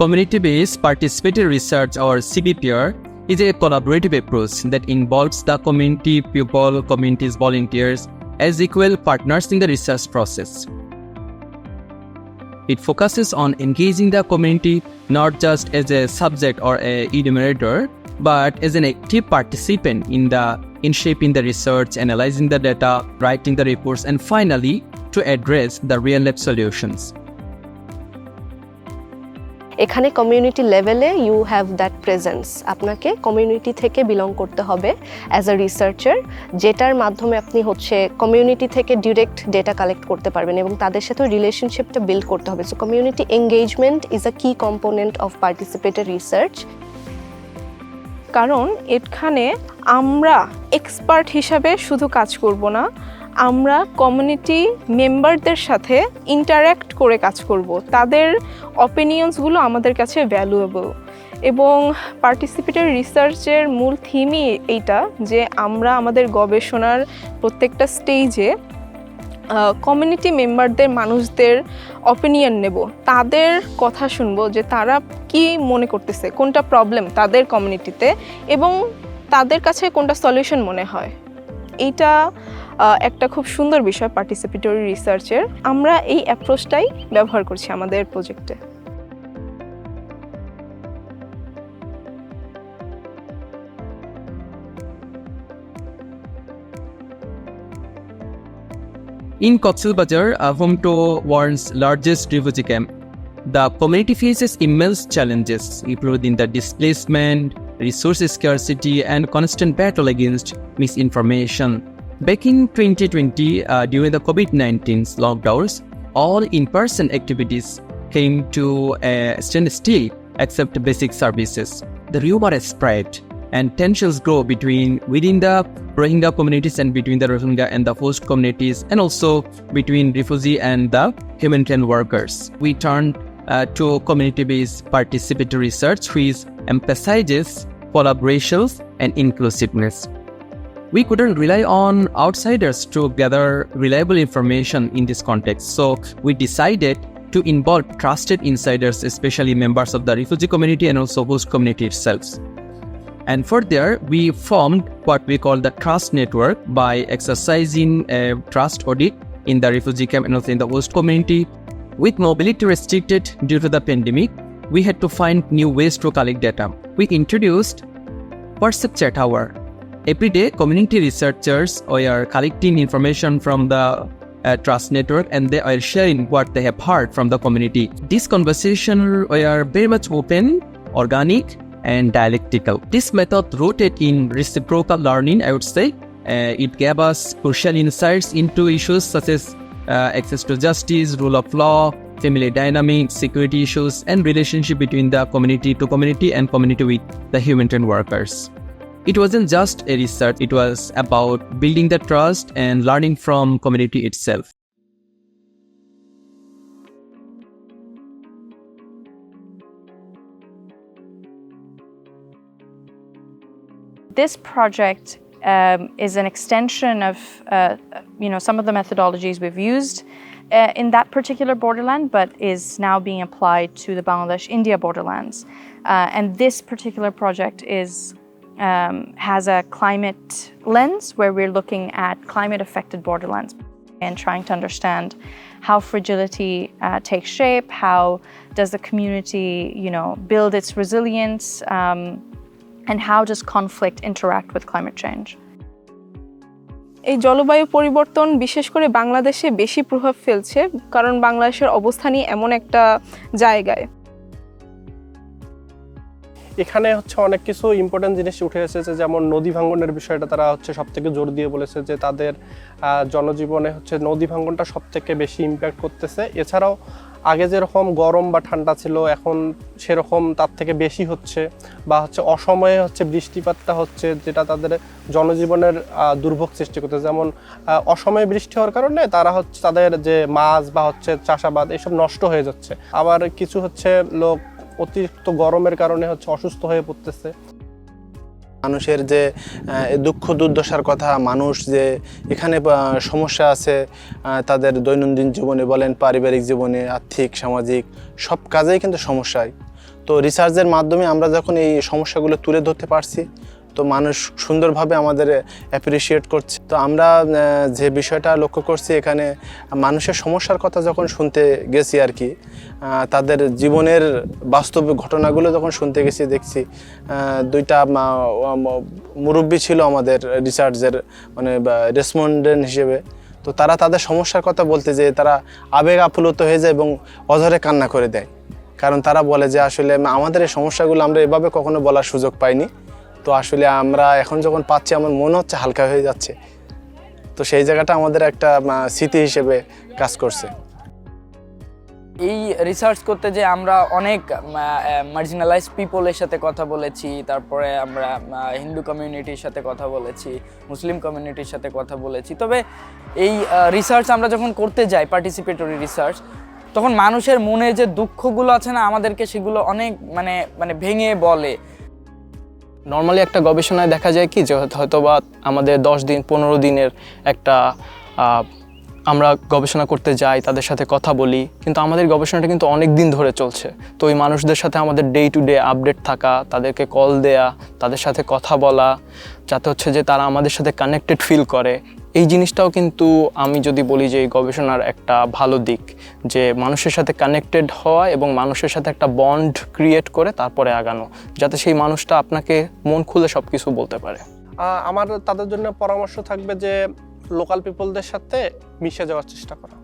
Community-based participative research, or CBPR, is a collaborative approach that involves the community, people, communities, volunteers as equal partners in the research process. It focuses on engaging the community not just as a subject or a enumerator, but as an active participant in shaping the research, analyzing the data, writing the reports, and finally, to address the real-life solutions. এখানে community লেভেলে you have that presence. আপনাকে community থেকে belong করতে হবে as a researcher, যেটার মাধ্যমে আপনি community থেকে ডিরেক্ট ডেটা কালেক্ট করতে পারবেন এবং তাদের সাথে রিলেশনশিপটা বিল্ড করতে হবে। So community engagement is a কি কম্পোনেন্ট অফ পার্টিসিপেটরি রিসার্চ। কারণ এখানে আমরা এক্সপার্ট হিসাবে শুধু কাজ করব না, আমরা কমিউনিটি মেম্বারদের সাথে ইন্টারঅ্যাক্ট করে কাজ করব। তাদের অপিনিয়ন্সগুলো আমাদের কাছে ভ্যালুয়েবল। এবং পার্টিসিপেটরি রিসার্চের মূল থিমই এইটা যে আমরা আমাদের গবেষণার প্রত্যেকটা স্টেজে কমিউনিটি মেম্বারদের, মানুষদের অপিনিয়ন নেব, তাদের কথা শুনবো যে তারা কি মনে করতেছে, কোনটা প্রবলেম তাদের কমিউনিটিতে এবং তাদের কাছে কোনটা সলিউশন মনে হয়। এইটা একটা খুব সুন্দর বিষয় পার্টিসিপেটরি রিসার্চের। আমরা এই অ্যাপ্রোচটাই ব্যবহার করছি আমাদের প্রজেক্টে। In Cox's Bazar, home to world's largest refugee camp, the community faces immense challenges, including the displacement, resource scarcity, and constant battle against misinformation. Back in 2020, during the COVID-19 lockdowns, all in-person activities came to a standstill except basic services. The rumor spread and tensions grow within the Rohingya communities and between the Rohingya and the host communities, and also between refugee and the humanitarian workers. We turned to community-based participatory research, which emphasizes collaborations and inclusiveness. We couldn't rely on outsiders to gather reliable information in this context, so we decided to involve trusted insiders, especially members of the refugee community and also host community itself. And for there, we formed what we call the trust network by exercising a trust audit in the refugee camp and also in the host community. With mobility restricted due to the pandemic, we had to find new ways to collect data. We introduced WhatsApp chat hour. Every day, community researchers are collecting information from the trust network, and they are sharing what they have heard from the community. These conversations are very much open, organic, and dialectical. This method rooted in reciprocal learning, I would say. It gave us crucial insights into issues such as access to justice, rule of law, family dynamics, security issues, and relationship between the community to community and community with the humanitarian workers. It wasn't just a research, it was about building the trust and learning from community itself. This project is an extension of some of the methodologies we've used in that particular borderland, but is now being applied to the Bangladesh-India borderlands. And this particular project has a climate lens where we're looking at climate-affected borderlands and trying to understand how fragility takes shape, how does the community, build its resilience, and how does conflict interact with climate change. এই জলবায়ু পরিবর্তন বিশেষ করে বাংলাদেশে বেশি প্রভাব ফেলছে, কারণ বাংলাদেশের অবস্থানই এমন একটা জায়গায়। এখানে অনেক কিছু ইম্পর্টেন্ট জিনিস উঠে এসেছে, যেমন নদী ভাঙ্গনের বিষয়টা তারা সবথেকে জোর দিয়ে বলেছে যে তাদের জনজীবনে নদী ভাঙ্গনটা সবথেকে বেশি ইম্প্যাক্ট করতেছে। এছাড়াও আগে যেরকম গরম বা ঠান্ডা ছিল এখন সেরকম তার থেকে বেশি হচ্ছে, বা অসময়ে বৃষ্টিপাতটা যেটা তাদের জনজীবনের দুর্ভোগ সৃষ্টি করতেছে। যেমন অসময়ে বৃষ্টি হওয়ার কারণে তারা তাদের যে মাছ বা চাষাবাদ এসব নষ্ট হয়ে যাচ্ছে। আবার কিছু লোক অতিরিক্ত গরমের কারণে অসুস্থ হয়ে পড়তেছে। মানুষের যে দুঃখ দুর্দশার কথা, মানুষ যে এখানে সমস্যা আছে তাদের দৈনন্দিন জীবনে বলেন, পারিবারিক জীবনে, আর্থিক, সামাজিক সব কাজেই কিন্তু সমস্যায়। তো রিসার্চের মাধ্যমে আমরা যখন এই সমস্যাগুলো তুলে ধরতে পারছি, তো মানুষ সুন্দরভাবে আমাদের অ্যাপ্রিসিয়েট করছে। তো আমরা যে বিষয়টা লক্ষ্য করছি, এখানে মানুষের সমস্যার কথা যখন শুনতে গেছি আর কি, তাদের জীবনের বাস্তব ঘটনাগুলো যখন শুনতে গেছি, দেখছি দুইটা মুরব্বি ছিল আমাদের রিসার্চের মানে রেসপন্ডেন্ট হিসেবে। তো তারা তাদের সমস্যার কথা বলতে যে তারা আবেগ আপ্লুত হয়ে যায় এবং অঝরে কান্না করে দেয়, কারণ তারা বলে যে আসলে আমাদের এই সমস্যাগুলো আমরা এভাবে কখনো বলার সুযোগ পাইনি। তো আসলে আমরা এখন যখন পাচ্ছি আমার মনে হচ্ছে হালকা হয়ে যাচ্ছে। তো সেই জায়গাটা আমাদের একটা স্মৃতি হিসেবে কাজ করছে। এই রিসার্চ করতে যে আমরা অনেক মার্জিনালাইজ পিপলের সাথে কথা বলেছি, তারপরে আমরা হিন্দু কমিউনিটির সাথে কথা বলেছি, মুসলিম কমিউনিটির সাথে কথা বলেছি। তবে এই রিসার্চ আমরা যখন করতে যাই, পার্টিসিপেটরি রিসার্চ, তখন মানুষের মনে যে দুঃখগুলো আছে না, আমাদেরকে সেগুলো অনেক মানে ভেঙে বলে। নর্মালি একটা গবেষণায় দেখা যায় কি যে হয়তো বা আমাদের 10 দিন 15 দিনের একটা আমরা গবেষণা করতে যাই, তাদের সাথে কথা বলি, কিন্তু আমাদের গবেষণাটা কিন্তু অনেক দিন ধরে চলছে। তো ওই মানুষদের সাথে আমাদের ডে টু ডে আপডেট থাকা, তাদেরকে কল দেয়া, তাদের সাথে কথা বলা, যাতে হচ্ছে যে তারা আমাদের সাথে কানেক্টেড ফিল করে। এই জিনিসটাও কিন্তু আমি যদি বলি যে এই গবেষণার একটা ভালো দিক, যে মানুষের সাথে কানেক্টেড হওয়া এবং মানুষের সাথে একটা বন্ড ক্রিয়েট করে তারপরে আগানো, যাতে সেই মানুষটা আপনাকে মন খুলে সব কিছু বলতে পারে। আমার তাদের জন্য পরামর্শ থাকবে যে লোকাল পিপলদের সাথে মিশে যাওয়ার চেষ্টা করা।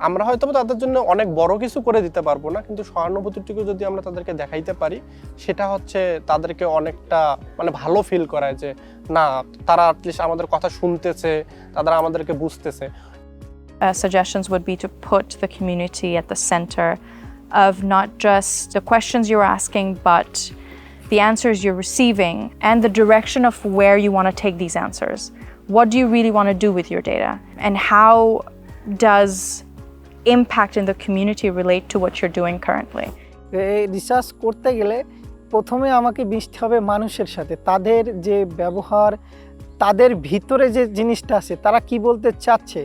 আমরা হয়তো তাদের জন্য অনেক বড় কিছু করে দিতে পারবো না, কিন্তু সহানুভূতিটুকু যদি আমরা তাদেরকে দেখাইতে পারি, সেটা হচ্ছে তাদেরকে অনেকটা মানে ভালো ফিল করায় যে না, তারা অ্যাটলিস্ট আমাদের কথা শুনতেছে, তারা আমাদেরকে বুঝতেছে। Suggestions would be to put the community at the center of not just the questions you're asking, but the answers you're receiving and the direction of where you want to take these answers. What do you really want to do with your data? And how does impact in the community relate to what you're doing currently? এই research করতে গেলে প্রথমে আমাকে মিশতে হবে মানুষের সাথে, তাদের যে ব্যবহার, তাদের ভিতরে যে জিনিসটা আছে, তারা কি বলতে চাচ্ছে,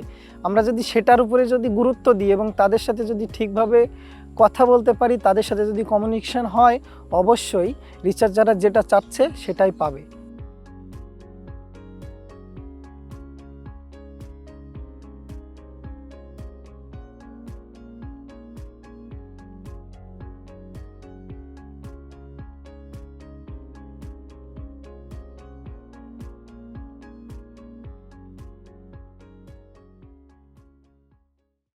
আমরা যদি সেটার উপরে যদি গুরুত্ব দিই এবং তাদের সাথে যদি ঠিকভাবে কথা বলতে পারি, তাদের সাথে যদি কমিউনিকেশন হয়, অবশ্যই রিসার্চাররা যেটা চাচ্ছে সেটাই পাবে।